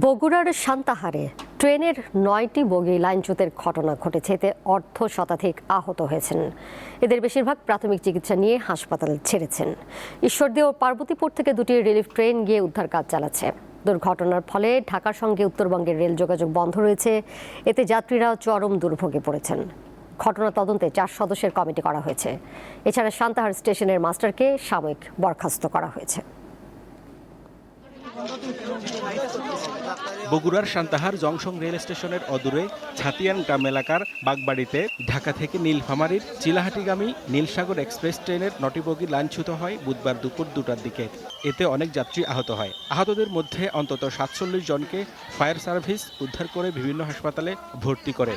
বগুড়ার সান্তাহারে ট্রেনের ৯টি বগি লাইনচ্যুতের ঘটনা ঘটেছে। এতে অর্ধ শতাধিক আহত হয়েছেন। এদের বেশিরভাগ প্রাথমিক চিকিৎসা নিয়ে হাসপাতাল ছেড়েছেন। ঈশ্বরদী ও পার্বতীপুর থেকে দুটি রিলিফ ট্রেন গিয়ে উদ্ধার কাজ চালাচ্ছে। দুর্ঘটনার ফলে ঢাকার সঙ্গে উত্তরবঙ্গের রেল যোগাযোগ বন্ধ রয়েছে। এতে যাত্রীরা চরম দুর্ভোগে পড়েছেন। ঘটনা তদন্তে 4 সদস্যের কমিটি করা হয়েছে। এছাড়া সান্তাহার স্টেশনের মাস্টারকে সাময়িক বরখাস্ত করা হয়েছে। বগুড়ার সান্তাহার জংশন রেল স্টেশনের অদূরে ছাতিয়ান গ্রাম এলাকার বাগবাড়িতে ঢাকা থেকে নীলফামারীর চিলাহাটিগামী নীলসাগর এক্সপ্রেস ট্রেনের 9টি বগি লাইনচ্যুত হয় বুধবার দুপুর 2টার দিকে। এতে অনেক যাত্রী আহত হয়। আহতদের মধ্যে অন্তত 47 জনকে ফায়ার সার্ভিস উদ্ধার করে বিভিন্ন হাসপাতালে ভর্তি করে।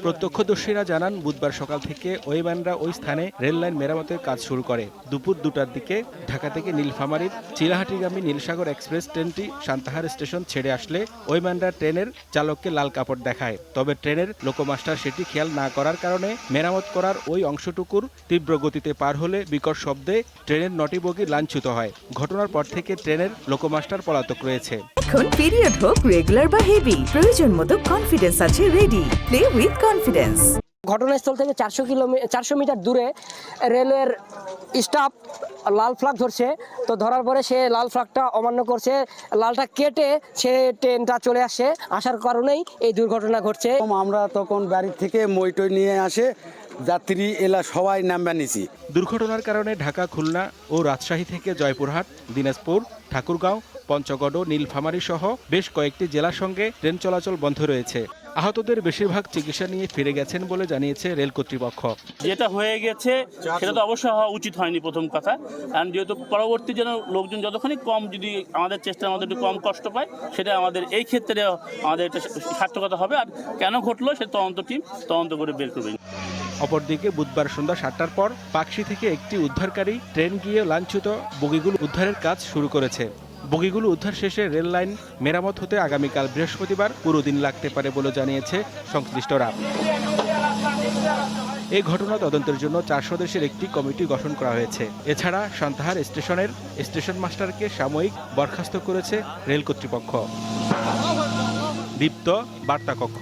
প্রত্যক্ষদর্শীরা জানান, বুধবার সকাল থেকে ওয়েম্যানরা ওই স্থানে রেল লাইন মেরামতের কাজ শুরু করে। দুপুর 2টার দিকে ঢাকা থেকে নীলফামারীর চিলাহাটিগামী নীলসাগর এক্সপ্রেস ট্রেনটি সান্তাহার স্টেশন ছেড়ে আসলে ওয়েম্যানরা ট্রেনের চালককে লাল কাপড় দেখায়। তবে ট্রেনের লোকোমাস্টার সেটি খেয়াল না করার কারণে মেরামত করার ওই অংশটুকুর তীব্র গতিতে পার হলে বিকট শব্দে ট্রেনের 9টি বগি লাইনচ্যুত হয়। ঘটনার পর থেকে ট্রেনের লোকোমাস্টার পলাতক রয়েছে। এখন পিরিয়ড হোক রেগুলার বা হেভি, প্রয়োজন মতো কনফিডেন্স আছে রেডি। Play with confidence. ঘটনাস্থল থেকে 400 মিটার দূরে রেলের স্টাফ লাল ফ্ল্যাগ ধরছে। তো ধরার পরে সে লাল ফ্ল্যাগটা অমান্য করছে, লালটা কেটে সে ট্রেনটা চলে আসে। আসার কারণেই এই দুর্ঘটনা ঘটছে। আমরা তখন বাড়ি থেকে মইটই নিয়ে আসে যাত্রী এলা সবাই নাম্বার নিছি। দুর্ঘটনার কারণে ঢাকা, খুলনা ও রাজশাহী থেকে জয়পুরহাট, দিনাজপুর, ঠাকুরগাঁও, পঞ্চগড় ও নীলফামারী সহ বেশ কয়েকটি জেলার সঙ্গে ট্রেন চলাচল বন্ধ রয়েছে। আহতদের বেশিরভাগ চিকিৎসা নিয়ে ফিরে গেছেন বলে জানিয়েছে রেল কর্তৃপক্ষ। যেটা হয়ে গেছে সেটা তো অবশ্যই হওয়া উচিত হয়নি প্রথম কথা। কারণ যেহেতু পরবর্তী যেন লোকজন যতক্ষণই কম, যদি আমাদের চেষ্টা আমাদের একটু কম কষ্ট পায়, সেটা আমাদের এই ক্ষেত্রে আমাদের একটা সার্থকতা হবে। আর কেন ঘটলো সে তদন্ত টিম তদন্ত করে বের করবে। অপরদিকে বুধবার সন্ধ্যা 7টার পর পাকশী থেকে একটি উদ্ধারকারী ট্রেন গিয়ে লাইনচ্যুত বগিগুলো উদ্ধারের কাজ শুরু করেছে। বগিগুলো উদ্ধার শেষে রেল লাইন মেরামত হতে আগামীকাল বৃহস্পতিবার পুরো দিন লাগতে পারে বলে জানিয়েছে সংশ্লিষ্টরা। এই ঘটনা তদন্তের জন্য 4 সদস্যের একটি কমিটি গঠন করা হয়েছে। এছাড়া সান্তাহার স্টেশনের স্টেশন মাস্টারকে সাময়িক বরখাস্ত করেছে রেল কর্তৃপক্ষ। দীপ্ত বার্তা কক্ষ।